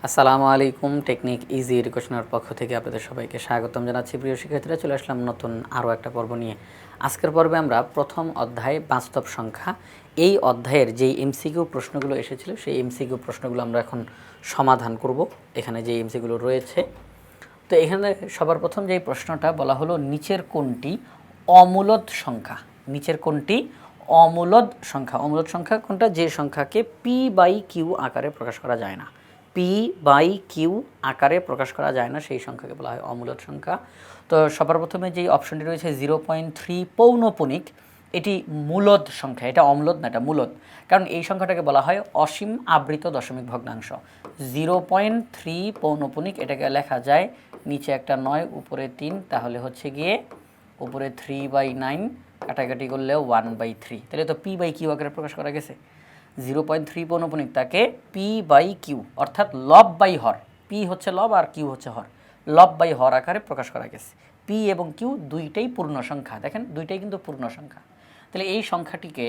আসসালামু আলাইকুম। Technique easy এডুকেশনের পক্ষ থেকে আপনাদের সবাইকে স্বাগতম জানাচ্ছি। প্রিয় শিক্ষার্থীরা, চলে আসলাম নতুন আরও একটা পর্ব নিয়ে। আজকের পর্বে আমরা প্রথম অধ্যায় বাস্তব সংখ্যা, এই অধ্যায়ের যেই এমসিকিউ প্রশ্নগুলো এসেছিল সেই এমসিকিউ প্রশ্নগুলো আমরা এখন সমাধান করব। এখানে যে এমসিকিউগুলো রয়েছে, তো এখানে সবার প্রথম যেই প্রশ্নটা বলা হলো, নিচের কোনটি অমূলদ সংখ্যা? নিচের কোনটি অমূলদ সংখ্যা? অমূলদ সংখ্যা কোনটা? যে সংখ্যাকে p/q আকারে প্রকাশ করা যায় না। p/q আকারে প্রকাশ করা যায় না সেই সংখ্যাকে বলা হয় অমূলদ সংখ্যা। তো সবার প্রথমে যেই অপশনটি রয়েছে 0.3 পৌনঃপুনিক, এটি মূলদ সংখ্যা, এটা অম্লদ না, এটা মূলদ। কারণ এই সংখ্যাটাকে বলা হয় অসীম আবৃত দশমিক ভগ্নাংশ। 0.3 পৌনঃপুনিক, এটাকে লেখা যায় নিচে একটা 9 উপরে 3, তাহলে হচ্ছে গিয়ে উপরে 3/9, কাটাকাটি করলে 1/3, তাহলে তো p/q আকারে প্রকাশ করা গেছে। 0.3 পৌনঃপুনিক তাকে p/q অর্থাৎ লব বাই হর, p হচ্ছে লব আর q হচ্ছে হর, লব বাই হর আকারে প্রকাশ করা গেছে। p এবং q দুইটাই পূর্ণ সংখ্যা, দেখেন দুইটাই কিন্তু পূর্ণ সংখ্যা। তাহলে এই সংখ্যাটিকে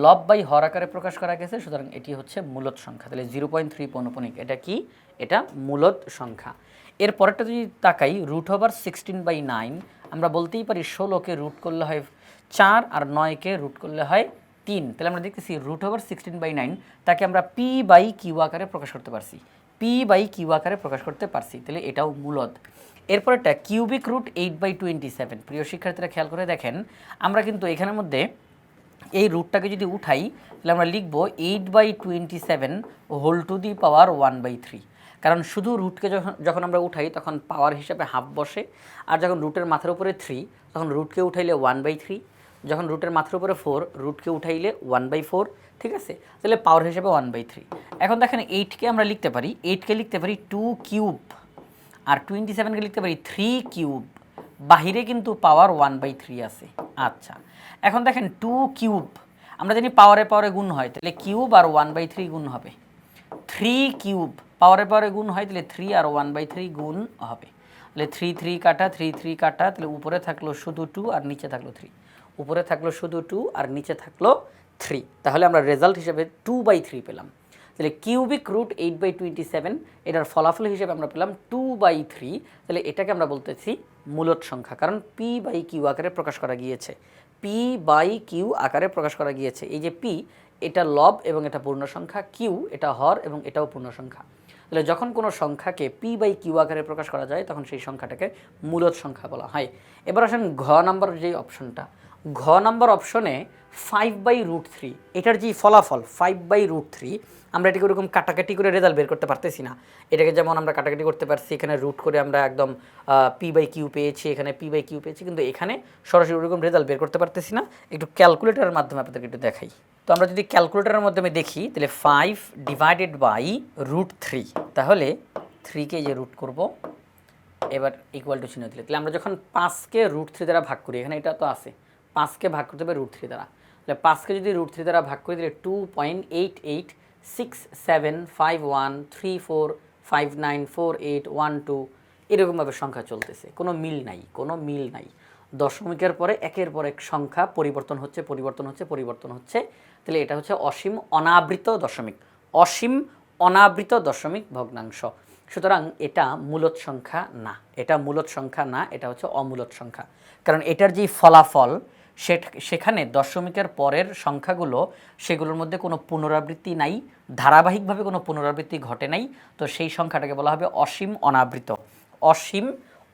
লব বাই হর আকারে প্রকাশ করা গেছে, সুতরাং এটি হচ্ছে মূলদ সংখ্যা। তাহলে 0.3 পৌনঃপুনিক এটা কি? এটা মূলদ সংখ্যা। এর পরেরটা যদি তাকাই, √16/9, আমরা বলতেই পারি 16কে রুট করলে হয় 4 আর 9কে রুট করলে হয় 3। তাহলে আমরা দেখতেছি √16/9 তাকে আমরা p/q আকারে প্রকাশ করতে পারছি, p/q আকারে প্রকাশ করতে পারছি, তাহলে এটাও মূলদ। এরপরটা কিউবিক রুট 8/27। প্রিয় শিক্ষার্থীরা খেয়াল করে দেখেন, আমরা কিন্তু এখানের মধ্যে এই রুটটাকে যদি উঠাই তাহলে আমরা লিখব 8/27 হোল টু দি পাওয়ার 1/3। কারণ শুধু রুটকে যখন আমরা উঠাই তখন পাওয়ার হিসাবে হাফ বসে, আর যখন রুটের মাথার উপরে 3 তখন রুটকে উঠাইলে 1/3, যখন রুটের মাথার উপরে 4 রুটকে উঠাইলে 1/4, ঠিক আছে? তাহলে পাওয়ার হিসাবে 1/3। এখন দেখেন 8কে আমরা লিখতে পারি, 8কে লিখতে পারি 2 কিউব, আর 27কে লিখতে পারি 3 কিউব। বাহিরে কিন্তু পাওয়ার 1/3 আছে। আচ্ছা, এখন দেখেন 2 কিউব, আমরা জানি পাওয়ারে পাওয়ারে গুণ হয়, তাহলে কিউব আর 1/3 গুণ হবে। 3 কিউব পাওয়ারে পাওয়ারে গুণ হয়, তাহলে 3 আর 1/3 গুণ হবে। তাহলে 3 3 কাটা, 3 3 কাটা, তাহলে উপরে থাকলো শুধু 2 আর নিচে থাকলো 3, উপরে থাকলো শুধু 2 আর নিচে থাকলো 3। তাহলে আমরা রেজাল্ট হিসেবে 2/3 পেলাম। তাহলে কিউবিক রুট 8/27, এটার ফলাফল হিসেবে আমরা পেলাম 2/3। তাহলে এটাকে আমরা বলতেছি মূলদ সংখ্যা, কারণ p/q আকারে প্রকাশ করা গিয়েছে, p/q আকারে প্রকাশ করা গিয়েছে। এই যে p এটা লব এবং এটা পূর্ণ সংখ্যা, q এটা হর এবং এটাও পূর্ণ সংখ্যা। তাহলে যখন কোনো সংখ্যাকে p/q আকারে প্রকাশ করা যায় তখন সেই সংখ্যাটাকে মূলদ সংখ্যা বলা হয়। এবার আসেন ঘ নাম্বার যে অপশনটা, ঘ নাম্বার অপশনে 5/√3, এটার যে ফলাফল 5/√3, আমরা এটাকে ওরকম কাটাকাটি করে রেজাল্ট বের করতে পারতেছি না। এটাকে যেমন আমরা কাটাকাটি করতে পারছি, এখানে রুট করে আমরা একদম p/q পেয়েছি, এখানে p/q পেয়েছি, কিন্তু এখানে সরাসরি ওরকম রেজাল্ট বের করতে পারতেছি না। একটু ক্যালকুলেটরের মাধ্যমে আপনাদেরকে একটু দেখাই। তো আমরা যদি ক্যালকুলেটরের মাধ্যমে দেখি তাহলে 5/√3, তাহলে 3কে যে রুট করব, এবার ইকুয়াল টু চিহ্ন দিলে, তাহলে আমরা যখন 5কে √3 দ্বারা ভাগ করি, এখানে এটা তো আছে, 5কে ভাগ করতে হবে √3 দ্বারা, তাহলে 5কে যদি √3 দ্বারা ভাগ করি তাহলে 2.88675134594812 এরকমভাবে সংখ্যা চলতেছে, কোনো মিল নাই, কোনো মিল নাই। দশমিকের পরে একের পর এক সংখ্যা পরিবর্তন হচ্ছে, পরিবর্তন হচ্ছে, পরিবর্তন হচ্ছে। তাহলে এটা হচ্ছে অসীম অনাবৃত দশমিক, অসীম অনাবৃত দশমিক ভগ্নাংশ। সুতরাং এটা মূলদ সংখ্যা না, এটা মূলদ সংখ্যা না, এটা হচ্ছে অমূলদ সংখ্যা। কারণ এটার যেই ফলাফল সেখানে দশমিকের পরের সংখ্যাগুলো, সেগুলোর মধ্যে কোনো পুনরাবৃত্তি নাই, ধারাবাহিকভাবে কোনো পুনরাবৃত্তি ঘটে নাই। তো সেই সংখ্যাটাকে বলা হবে অসীম অনাবৃত, অসীম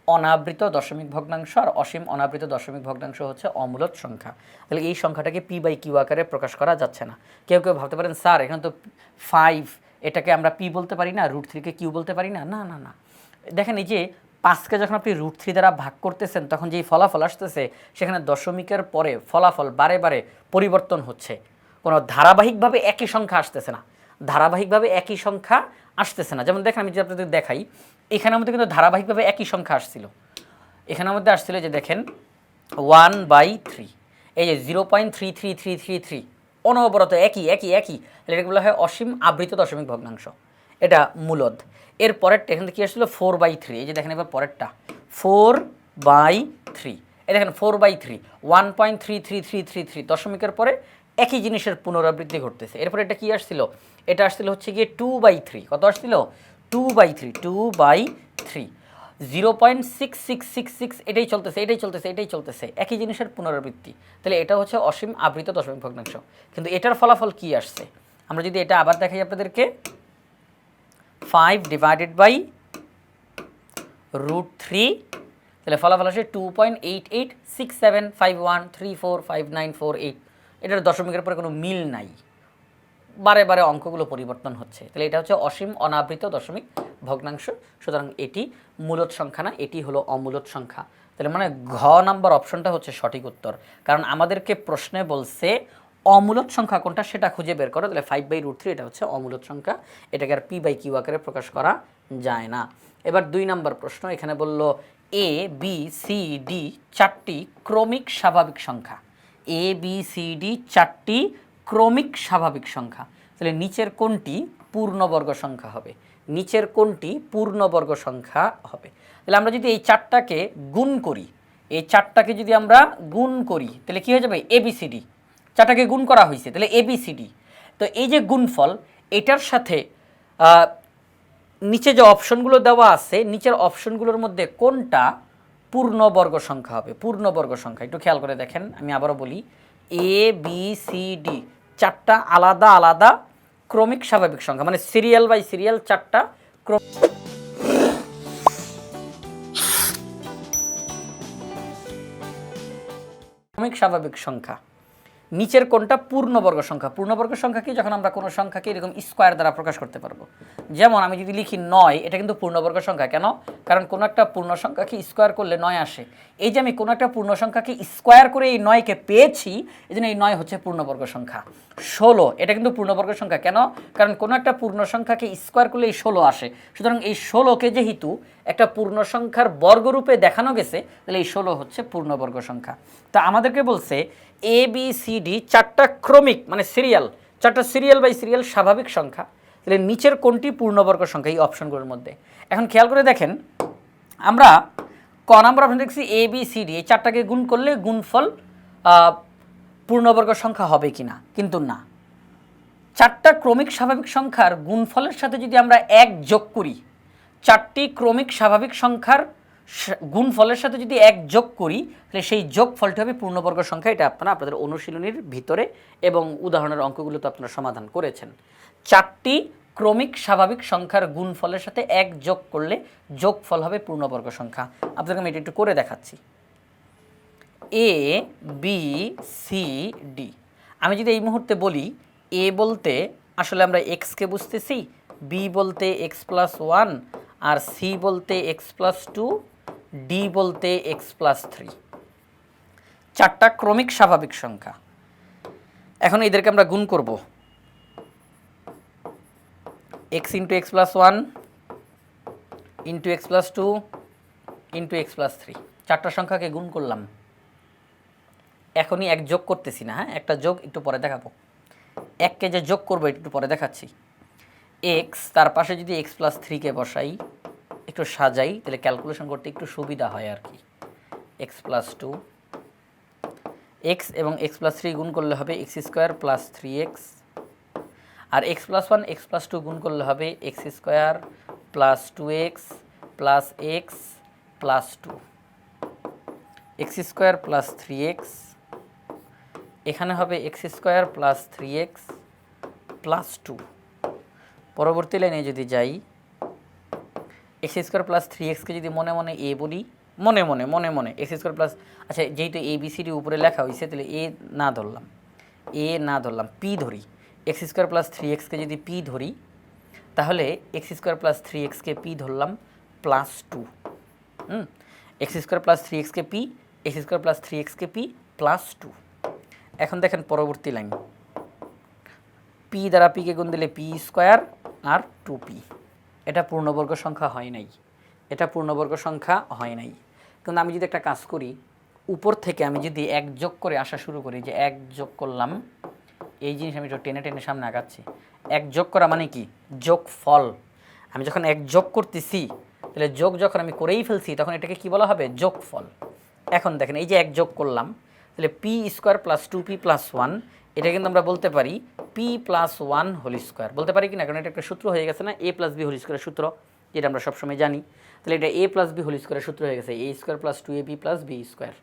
অনাবৃত দশমিক ভগ্নাংশ। আর অসীম অনাবৃত দশমিক ভগ্নাংশ হচ্ছে অমূলদ সংখ্যা। তাহলে এই সংখ্যাটাকে p/q আকারে প্রকাশ করা যাচ্ছে না। কেউ কেউ ভাবতে পারেন, স্যার এখানে তো 5, এটাকে আমরা p বলতে পারি না, √3কে q বলতে পারি না? না না না, দেখেন এই যে 5কে যখন আপনি √3 দ্বারা ভাগ করতেছেন তখন যেই ফলাফল আসতেছে, সেখানে দশমিকের পরে ফলাফল বারে বারে পরিবর্তন হচ্ছে, কোনো ধারাবাহিকভাবে একই সংখ্যা আসতেছে না, ধারাবাহিকভাবে একই সংখ্যা আসতেছে না। যেমন দেখেন আমি যদি আপনাদের দেখাই, এখানের মধ্যে কিন্তু ধারাবাহিকভাবে একই সংখ্যা আসছিল, এখানের মধ্যে আসছিল যে দেখেন 1/3, এই যে 0.33333, অনবরত একই একই একই, এটাকে বলা হয় অসীম আবৃত দশমিক ভগ্নাংশ, এটা মূলদ। এর পরেরটা এখানে কী আসছিল 4/3, এই যে দেখেন এবার পরেরটা 4/3, এই দেখেন 4/3, 1.33333, দশমিকের পরে একই জিনিসের পুনরাবৃত্তি ঘটতেছে। এরপরে এটা কী আসছিল, এটা আসছিল হচ্ছে গিয়ে 2/3, কত আসছিল 2/3 2/3 0.6666 এটাই চলতেছে একই জিনিসের পুনরাবৃত্তি। তাহলে এটা হচ্ছে অসীম আবৃত দশমিক ভগ্নাংশ। কিন্তু এটার ফলাফল কি আসছে, আমরা যদি এটা আবার দেখাই আপনাদেরকে, 5/√3, তাহলে ফলাফল আসে 2.886751345948। এটার দশমিকের পরে কোনো মিল নাই, বারে বারে অঙ্কগুলো পরিবর্তন হচ্ছে। তাহলে এটা হচ্ছে অসীম অনাবৃত দশমিক ভগ্নাংশ। সুতরাং এটি মূলদ সংখ্যা না, এটি হলো অমূলদ সংখ্যা। তাহলে মানে ঘ নাম্বার অপশনটা হচ্ছে সঠিক উত্তর, কারণ আমাদেরকে প্রশ্নে বলছে অমূলদ সংখ্যা কোনটা সেটা খুঁজে বের করো। তাহলে 5/√3 এটা হচ্ছে অমূলদ সংখ্যা, এটাকে আর p/q আকারে প্রকাশ করা যায় না। এবার 2 নম্বর প্রশ্ন, এখানে বলল a b c d 4টি ক্রমিক স্বাভাবিক সংখ্যা, a b c d 4টি ক্রমিক স্বাভাবিক সংখ্যা। তাহলে নিচের কোনটি পূর্ণবর্গ সংখ্যা হবে, নিচের কোনটি পূর্ণবর্গ সংখ্যা হবে? তাহলে আমরা যদি এই 4টাকে গুণ করি, এই 4টাকে যদি আমরা গুণ করি তাহলে কী হয়ে যাবে, ABCD। 4টাকে গুণ করা হয়েছে, তাহলে ABCD। তো এই যে গুণফল, এটার সাথে নিচে যে অপশনগুলো দেওয়া আছে, নিচের অপশনগুলোর মধ্যে কোনটা পূর্ণবর্গ সংখ্যা হবে? পূর্ণবর্গ সংখ্যা একটু খেয়াল করে দেখেন, আমি আবারও বলি, ABCD 4টা আলাদা আলাদা ক্রমিক স্বাভাবিক সংখ্যা, মানে সিরিয়াল বাই সিরিয়াল 4টা ক্রমিক স্বাভাবিক সংখ্যা। নিচের কোনটা পূর্ণবর্গ সংখ্যা? পূর্ণবর্গ সংখ্যা কি, যখন আমরা কোনো সংখ্যাকে এরকম স্কোয়ার দ্বারা প্রকাশ করতে পারবো। যেমন আমি যদি লিখি 9, এটা কিন্তু পূর্ণবর্গ সংখ্যা। কেন? কারণ কোনো একটা পূর্ণ সংখ্যাকে স্কোয়ার করলে 9 আসে। এই যে আমি কোনো একটা পূর্ণ সংখ্যাকে স্কোয়ার করে এই 9কে পেয়েছি, এই জন্য এই 9 হচ্ছে পূর্ণবর্গ সংখ্যা। 16, এটা কিন্তু পূর্ণবর্গ সংখ্যা। কেন? কারণ কোনো একটা পূর্ণ সংখ্যাকে স্কোয়ার করলে এই 16 আসে। সুতরাং এই 16কে যেহেতু একটা পূর্ণ সংখ্যার বর্গরূপে দেখানো গেছে, তাহলে এই 16 হচ্ছে পূর্ণবর্গ সংখ্যা। তা আমাদেরকে বলছে ABCD 4টা ক্রমিক, মানে সিরিয়াল, 4টা সিরিয়াল বাই সিরিয়াল স্বাভাবিক সংখ্যা। তাহলে নিচের কোনটি পূর্ণবর্গ সংখ্যা এই অপশনগুলোর মধ্যে? এখন খেয়াল করে দেখেন, আমরা ক নাম্বার অপশন দেখছি ABCD, এই 4টাকে গুণ করলে গুণফল পূর্ণবর্গ সংখ্যা হবে কিনা, কিন্তু না। 4টা ক্রমিক স্বাভাবিক সংখ্যার গুণফলের সাথে যদি আমরা 1 যোগ করি, 4টি ক্রমিক স্বাভাবিক সংখ্যার গুণফলের সাথে যদি 1 যোগ করি, তাহলে সেই যোগফলটি হবে পূর্ণবর্গ সংখ্যা। এটা আপনারা আপনাদের অনুশীলনীর ভিতরে এবং উদাহরণের অঙ্কগুলো তো আপনারা সমাধান করেছেন। 4টি ক্রমিক স্বাভাবিক সংখ্যার গুণফলের সাথে 1 যোগ করলে যোগফল হবে পূর্ণবর্গ সংখ্যা। আপনাদের আমি এটা একটু করে দেখাচ্ছি। ABCD, আমি যদি এই মুহূর্তে বলি, A বলতে আসলে আমরা x-কে বুঝতেছি, B বলতে x+1, আর C বলতে x+2, D বলতে x+3। 4টা ক্রমিক স্বাভাবিক সংখ্যা। এখন এদেরকে আমরা গুণ করব, x × x+1 × x+2 × x+3। 4টা সংখ্যাকে গুণ করলাম, এখনই 1 যোগ করতেছি না, হ্যাঁ, একটা যোগ একটু পরে দেখাবো। 1কে যে যোগ করবো একটু পরে দেখাচ্ছি। x, তার পাশে যদি x+3কে বসাই, একটু সাজাই, তাহলে ক্যালকুলেশন করতে একটু সুবিধা হয় আর কি। x+2, x এবং x+3 গুণ করলে হবে x² + 3x, আর x+1 x+2 গুণ করলে হবে x² + 2x + x + 2, x² + 3x, এখানে হবে x² + 3x + 2। পরবর্তী লাইনে যদি যাই, x² + 3xকে যদি মনে মনে a বলি, মনে মনে x² প্লাস, আচ্ছা যেহেতু ABCD উপরে লেখা হয়েছে তাহলে a না ধরলাম, p ধরি। x² + 3xকে যদি p ধরি, তাহলে x² + 3xকে p ধরলাম +2, x² + 3xকে p, x² + 3xকে p +2। এখন দেখেন পরবর্তী লাইন, p দ্বারা p কে গুণ দিলে p² আর 2p। এটা পূর্ণবর্গ সংখ্যা হয় নাই, এটা পূর্ণবর্গ সংখ্যা হয় নাই। কিন্তু আমি যদি একটা কাজ করি, উপর থেকে আমি যদি 1 যোগ করে আসা শুরু করি, যে 1 যোগ করলাম, এই জিনিস আমি একটু টেনে টেনে সামনে আগাচ্ছি। 1 যোগ করা মানে কি? যোগফল। আমি যখন 1 যোগ করতেছি, তাহলে যোগ যখন আমি করেই ফেলছি, তখন এটাকে কি বলা হবে? যোগফল। এখন দেখেন, এই যে 1 যোগ করলাম, তাহলে p² + 2p + 1, এটা কিন্তু আমরা বলতে পারি p + 1 হোল স্কোয়ার, বলতে পারি কি না? কারণ এটা একটা সূত্র হয়ে গেছে না, a + b হোল স্কোয়ারের সূত্র। যেটা আমরা সবসময় জানি। তাহলে এটা a প্লাস বি হোল স্কোয়ারের সূত্র হয়ে গেছে, a square plus 2ab plus B square.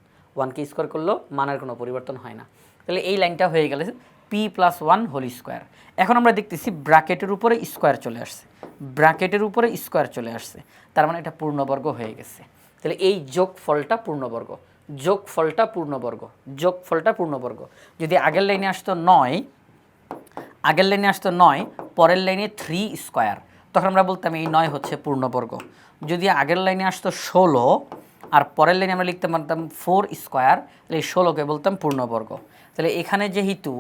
1কে স্কোয়ার করলেও মানের কোনো পরিবর্তন হয় না। তাহলে এই লাইনটা হয়ে গেলে p প্লাস 1 হোল স্কোয়ার। এখন আমরা দেখতেছি ব্র্যাকেটের উপরে স্কোয়ার চলে আসছে, ব্র্যাকেটের উপরে স্কোয়ার চলে আসছে, তার মানে এটা পূর্ণবর্গ হয়ে গেছে। তাহলে এই যোগফলটা পূর্ণবর্গ, যোগফলটা পূর্ণবর্গ, যোগফলটা পূর্ণবর্গ। যদি আগের লাইনে আসতো 9, আগের লাইনে আসতো 9, পরের লাইনে 3 স্কোয়ার, তখন আমরা বলতাম এই 9 হচ্ছে পূর্ণবর্গ। যদি আগের লাইনে আসতো 16 আর পরের লাইনে আমরা লিখতে পারতাম 4 স্কোয়ার, তাহলে এই 16কে বলতাম পূর্ণবর্গ। তাহলে এখানে যেহেতু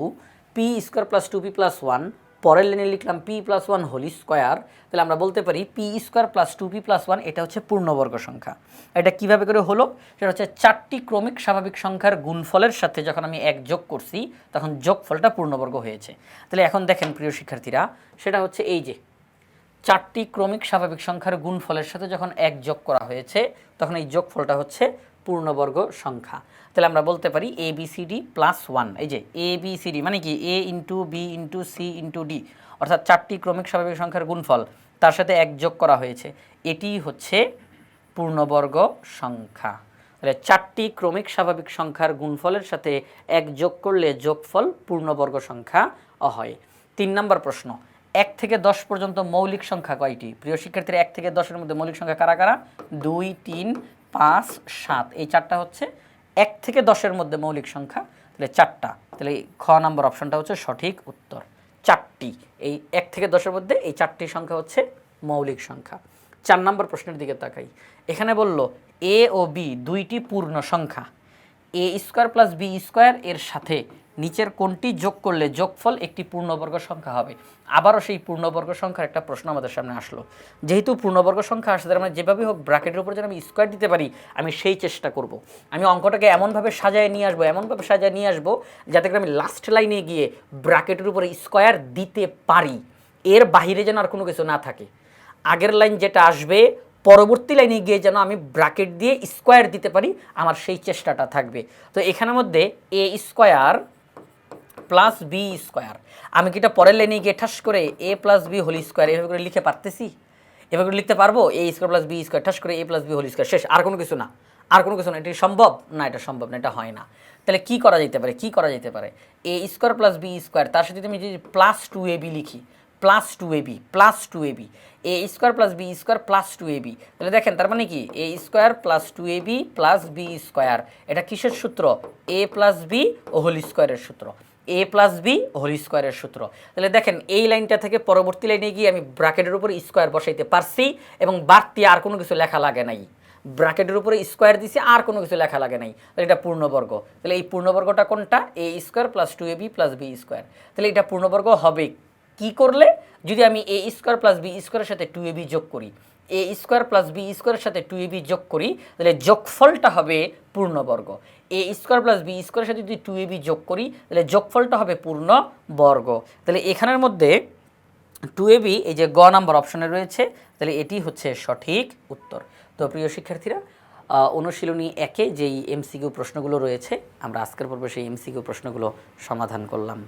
P square plus 2p plus 1, পরের লাইনে লিখলাম p প্লাস 1 হোল স্কোয়ার, তাহলে আমরা বলতে পারি p square plus 2p plus 1 এটা হচ্ছে পূর্ণবর্গ সংখ্যা। এটা কিভাবে করে হলো? সেটা হচ্ছে 4টি ক্রমিক স্বাভাবিক সংখ্যার গুণফলের সাথে যখন আমি এক যোগ করছি তখন যোগফলটা পূর্ণবর্গ হয়েছে। তাহলে এখন দেখেন প্রিয় শিক্ষার্থীরা, সেটা হচ্ছে এই যে 4টি ক্রমিক স্বাভাবিক সংখ্যার গুণফলের সাথে যখন এক যোগ করা হয়েছে তখন এই যোগফলটা হচ্ছে পূর্ণবর্গ সংখ্যা। তাহলে আমরা বলতে পারি ABCD প্লাস 1, এই যে ABCD মানে কি A into B into C into D, অর্থাৎ 4টি ক্রমিক স্বাভাবিক সংখ্যার গুণফল তার সাথে এক যোগ করা হয়েছে, এটি হচ্ছে পূর্ণবর্গ সংখ্যা। তাহলে 4টি ক্রমিক স্বাভাবিক সংখ্যার গুণফলের সাথে এক যোগ করলে যোগফল পূর্ণবর্গ সংখ্যা হয়। 3 নম্বর প্রশ্ন, 1 থেকে 10 পর্যন্ত মৌলিক সংখ্যা কয়টি? প্রিয় শিক্ষার্থীরা 1 থেকে 10-এর মধ্যে মৌলিক সংখ্যা কারা কারা? 2, 3, 5, 7, এই 4টা হচ্ছে 1 থেকে 10-এর মধ্যে মৌলিক সংখ্যা। তাহলে 4টা, তাহলে খ নম্বর অপশনটা হচ্ছে সঠিক উত্তর। 4টি, এই 1 থেকে 10-এর মধ্যে এই 4টি সংখ্যা হচ্ছে মৌলিক সংখ্যা। 4 নম্বর প্রশ্নের দিকে তাকাই। এখানে বলল a ও b দুইটি পূর্ণ সংখ্যা, a square plus B square এর সাথে নিচের কোনটি যোগ করলে যোগফল একটি পূর্ণবর্গ সংখ্যা হবে? আবারও সেই পূর্ণবর্গ সংখ্যার একটা প্রশ্ন আমাদের সামনে আসলো। যেহেতু পূর্ণবর্গ সংখ্যা আসছে, তার মানে যেভাবে হোক ব্র্যাকেটের উপর যেন আমি স্কোয়ার দিতে পারি আমি সেই চেষ্টা করব। আমি অঙ্কটাকে এমনভাবে সাজায় নিয়ে আসবো, এমনভাবে সাজায় নিয়ে আসবো যাতে করে আমি লাস্ট লাইনে গিয়ে ব্র্যাকেটের উপরে স্কোয়ার দিতে পারি, এর বাহিরে যেন আর কোনো কিছু না থাকে। আগের লাইন যেটা আসবে পরবর্তী লাইনে গিয়ে যেন আমি ব্র্যাকেট দিয়ে স্কোয়ার দিতে পারি, আমার সেই চেষ্টাটা থাকবে। তো এখানের মধ্যে a square plus B square, আমি কি এটা পরের লাইনে গিয়ে ঠাস করে a plus B whole square এভাবে করে লিখে পারতেছি? এভাবে করে লিখতে পারবো a square plus B square ঠাস করে a plus B whole square, শেষ, আর কোনো কিছু না, আর কোনো কিছু না। এটি সম্ভব না? এটা সম্ভব না, এটা হয় না। তাহলে কি করা যেতে পারে? কি করা যেতে পারে? a square plus B square, তার সাথে তুমি যদি প্লাস 2ab লিখি, plus 2ab, plus 2ab, a square plus B square plus 2ab, তাহলে দেখেন তার মানে কি a square plus 2ab plus B square, এটা কিসের সূত্র? a প্লাস বি ও হোল স্কোয়ারের সূত্র, a প্লাস বি হোল স্কোয়ারের সূত্র। তাহলে দেখেন এই লাইনটা থেকে পরবর্তী লাইনে গিয়ে আমি ব্র্যাকেটের উপর স্কোয়ার বসাইতে পারছি এবং বাড়তি আর কোনো কিছু লেখা লাগে নাই, ব্র্যাকেটের উপরে স্কোয়ার দিছি, আর কোনো কিছু লেখা লাগে নাই, তাহলে এটা পূর্ণবর্গ। তাহলে এই পূর্ণবর্গটা কোনটা? a square plus 2ab plus B square. তাহলে এটা পূর্ণবর্গ হবে কি করলে? যদি আমি a স্কোয়ার প্লাস বি স্কোয়ারের সাথে 2ab যোগ করি, a স্কোয়ার প্লাস বি স্কোয়ারের সাথে 2ab যোগ করি, তাহলে যোগফলটা হবে পূর্ণবর্গ। a স্কোয়ার প্লাস বি স্কোয়ারের সাথে যদি 2ab যোগ করি তাহলে যোগফলটা হবে পূর্ণবর্গ। তাহলে এখানের মধ্যে 2ab এই যে গ নাম্বার অপশনে রয়েছে, তাহলে এটি হচ্ছে সঠিক উত্তর। তো প্রিয় শিক্ষার্থীরা, অনুশীলনী 1-এ যেই এমসিকিউ প্রশ্নগুলো রয়েছে আমরা আজকের পর্বে সেই এমসিকিউ প্রশ্নগুলো সমাধান করলাম।